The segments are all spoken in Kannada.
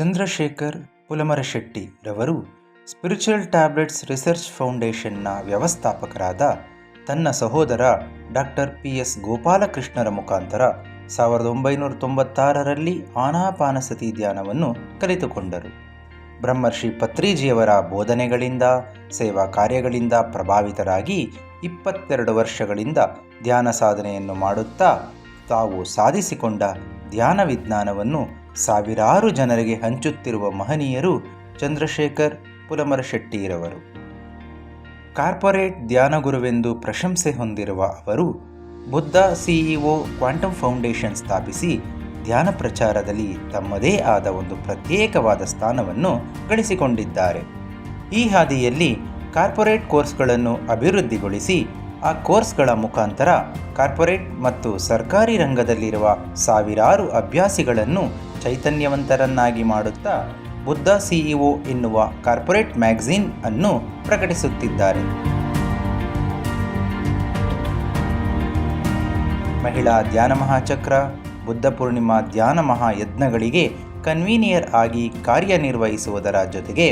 ಚಂದ್ರಶೇಖರ್ ಪುಲಮರಶೆಟ್ಟಿ ರವರು ಸ್ಪಿರಿಚುವಲ್ ಟ್ಯಾಬ್ಲೆಟ್ಸ್ ರಿಸರ್ಚ್ ಫೌಂಡೇಶನ್ನ ವ್ಯವಸ್ಥಾಪಕರಾದ ತನ್ನ ಸಹೋದರ ಡಾಕ್ಟರ್ PS ಗೋಪಾಲಕೃಷ್ಣರ ಮುಖಾಂತರ 1996ರಲ್ಲಿ ಆನಾಪಾನಸತಿ ಧ್ಯಾನವನ್ನು ಕಲಿತುಕೊಂಡರು. ಬ್ರಹ್ಮರ್ಷಿ ಪತ್ರಿಜಿಯವರ ಬೋಧನೆಗಳಿಂದ ಸೇವಾ ಕಾರ್ಯಗಳಿಂದ ಪ್ರಭಾವಿತರಾಗಿ 22 ವರ್ಷಗಳಿಂದ ಧ್ಯಾನ ಸಾಧನೆಯನ್ನು ಮಾಡುತ್ತಾ ತಾವು ಸಾಧಿಸಿಕೊಂಡ ಧ್ಯಾನ ವಿಜ್ಞಾನವನ್ನು ಸಾವಿರಾರು ಜನರಿಗೆ ಹಂಚುತ್ತಿರುವ ಮಹನೀಯರು ಚಂದ್ರಶೇಖರ್ ಪುಲಮರಶೆಟ್ಟಿರವರು. ಕಾರ್ಪೊರೇಟ್ ಧ್ಯಾನ ಗುರುವೆಂದು ಪ್ರಶಂಸೆ ಹೊಂದಿರುವ ಅವರು ಬುದ್ಧ CEO ಕ್ವಾಂಟಮ್ ಫೌಂಡೇಶನ್ ಸ್ಥಾಪಿಸಿ ಧ್ಯಾನ ಪ್ರಚಾರದಲ್ಲಿ ತಮ್ಮದೇ ಆದ ಒಂದು ಪ್ರತ್ಯೇಕವಾದ ಸ್ಥಾನವನ್ನು ಗಳಿಸಿಕೊಂಡಿದ್ದಾರೆ. ಈ ಹಾದಿಯಲ್ಲಿ ಕಾರ್ಪೊರೇಟ್ ಕೋರ್ಸ್ಗಳನ್ನು ಅಭಿವೃದ್ಧಿಗೊಳಿಸಿ ಆ ಕೋರ್ಸ್ಗಳ ಮುಖಾಂತರ ಕಾರ್ಪೊರೇಟ್ ಮತ್ತು ಸರ್ಕಾರಿ ರಂಗದಲ್ಲಿರುವ ಸಾವಿರಾರು ಅಭ್ಯಾಸಿಗಳನ್ನು ಚೈತನ್ಯವಂತರನ್ನಾಗಿ ಮಾಡುತ್ತಾ ಬುದ್ಧ CEO ಎನ್ನುವ ಕಾರ್ಪೊರೇಟ್ ಮ್ಯಾಗಝೀನ್ ಅನ್ನು ಪ್ರಕಟಿಸುತ್ತಿದ್ದಾರೆ. ಮಹಿಳಾ ಧ್ಯಾನ ಮಹಾಚಕ್ರ, ಬುದ್ಧ ಪೂರ್ಣಿಮಾ ಧ್ಯಾನ ಮಹಾಯಜ್ಞಗಳಿಗೆ ಕನ್ವೀನಿಯರ್ ಆಗಿ ಕಾರ್ಯನಿರ್ವಹಿಸುವುದರ ಜೊತೆಗೆ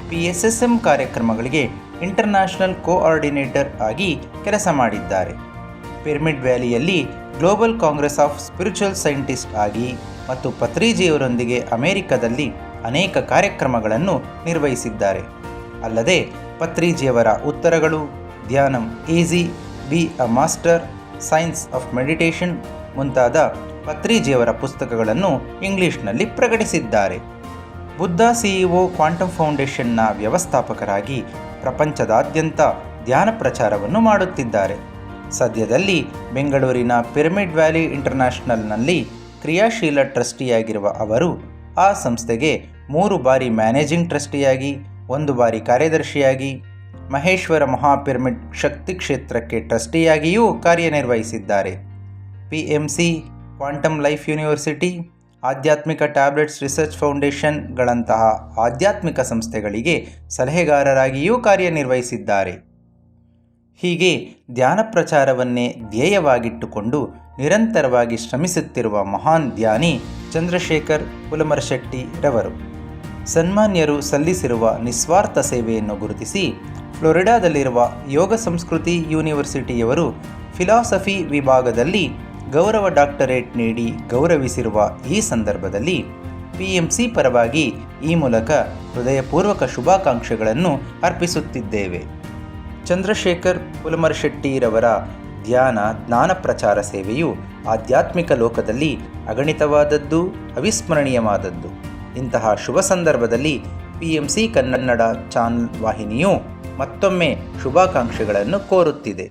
PSSM ಕಾರ್ಯಕ್ರಮಗಳಿಗೆ ಇಂಟರ್ನ್ಯಾಷನಲ್ ಕೋಆರ್ಡಿನೇಟರ್ ಆಗಿ ಕೆಲಸ ಮಾಡಿದ್ದಾರೆ. ಪಿರಮಿಡ್ ವ್ಯಾಲಿಯಲ್ಲಿ global congress of spiritual scientist ಆಗಿ ಮತ್ತು ಪತ್ರಿಜಿಯವರೊಂದಿಗೆ ಅಮೆರಿಕದಲ್ಲಿ ಅನೇಕ ಕಾರ್ಯಕ್ರಮಗಳನ್ನು ನಿರ್ವಹಿಸಿದ್ದಾರೆ. ಅಲ್ಲದೆ ಪತ್ರಿಜಿಯವರ ಉತ್ತರಗಳು, Dhyanam easy, be a master, science of meditation ಮುಂತಾದ ಪತ್ರಿಜಿಯವರ ಪುಸ್ತಕಗಳನ್ನು ಇಂಗ್ಲಿಷ್ನಲ್ಲಿ ಪ್ರಕಟಿಸಿದ್ದಾರೆ. ಬುದ್ಧ CEO ಕ್ವಾಂಟಮ್ ಫೌಂಡೇಶನ್ನ ವ್ಯವಸ್ಥಾಪಕರಾಗಿ ಪ್ರಪಂಚದಾದ್ಯಂತ ಧ್ಯಾನ ಪ್ರಚಾರವನ್ನು ಮಾಡುತ್ತಿದ್ದಾರೆ. ಸದ್ಯದಲ್ಲಿ ಬೆಂಗಳೂರಿನ ಪಿರಮಿಡ್ ವ್ಯಾಲಿ ಇಂಟರ್ನ್ಯಾಷನಲ್ನಲ್ಲಿ ಕ್ರಿಯಾಶೀಲ ಟ್ರಸ್ಟಿಯಾಗಿರುವ ಅವರು ಆ ಸಂಸ್ಥೆಗೆ 3 ಬಾರಿ ಮ್ಯಾನೇಜಿಂಗ್ ಟ್ರಸ್ಟಿಯಾಗಿ, 1 ಬಾರಿ ಕಾರ್ಯದರ್ಶಿಯಾಗಿ, ಮಹೇಶ್ವರ ಮಹಾಪಿರಮಿಡ್ ಶಕ್ತಿ ಕ್ಷೇತ್ರಕ್ಕೆ ಟ್ರಸ್ಟಿಯಾಗಿಯೂ ಕಾರ್ಯನಿರ್ವಹಿಸಿದ್ದಾರೆ. PMC, ಕ್ವಾಂಟಮ್ ಲೈಫ್ ಯೂನಿವರ್ಸಿಟಿ, ಆಧ್ಯಾತ್ಮಿಕ ಟ್ಯಾಬ್ಲೆಟ್ಸ್ ರಿಸರ್ಚ್ ಫೌಂಡೇಶನ್ಗಳಂತಹ ಆಧ್ಯಾತ್ಮಿಕ ಸಂಸ್ಥೆಗಳಿಗೆ ಸಲಹೆಗಾರರಾಗಿಯೂ ಕಾರ್ಯನಿರ್ವಹಿಸಿದ್ದಾರೆ. ಹೀಗೆ ಧ್ಯಾನ ಪ್ರಚಾರವನ್ನೇ ಧ್ಯೇಯವಾಗಿಟ್ಟುಕೊಂಡು ನಿರಂತರವಾಗಿ ಶ್ರಮಿಸುತ್ತಿರುವ ಮಹಾನ್ ಧ್ಯಾನಿ ಚಂದ್ರಶೇಖರ್ ಪುಲಮರಶೆಟ್ಟಿ ರವರು ಸನ್ಮಾನ್ಯರು ಸಲ್ಲಿಸಿರುವ ನಿಸ್ವಾರ್ಥ ಸೇವೆಯನ್ನು ಗುರುತಿಸಿ ಫ್ಲೋರಿಡಾದಲ್ಲಿರುವ ಯೋಗ ಸಂಸ್ಕೃತಿ ಯೂನಿವರ್ಸಿಟಿಯವರು ಫಿಲಾಸಫಿ ವಿಭಾಗದಲ್ಲಿ ಗೌರವ ಡಾಕ್ಟರೇಟ್ ನೀಡಿ ಗೌರವಿಸಿರುವ ಈ ಸಂದರ್ಭದಲ್ಲಿ PMC ಪರವಾಗಿ ಈ ಮೂಲಕ ಹೃದಯಪೂರ್ವಕ ಶುಭಾಕಾಂಕ್ಷೆಗಳನ್ನು ಅರ್ಪಿಸುತ್ತಿದ್ದೇವೆ. ಚಂದ್ರಶೇಖರ್ ಪುಲಮರಶೆಟ್ಟಿರವರ ಧ್ಯಾನ ಜ್ಞಾನ ಪ್ರಚಾರ ಸೇವೆಯು ಆಧ್ಯಾತ್ಮಿಕ ಲೋಕದಲ್ಲಿ ಅಗಣಿತವಾದದ್ದು, ಅವಿಸ್ಮರಣೀಯವಾದದ್ದು. ಇಂತಹ ಶುಭ ಸಂದರ್ಭದಲ್ಲಿ PMC ಕನ್ನಡ ಚಾನಲ್ ವಾಹಿನಿಯು ಮತ್ತೊಮ್ಮೆ ಶುಭಾಕಾಂಕ್ಷೆಗಳನ್ನು ಕೋರುತ್ತಿದೆ.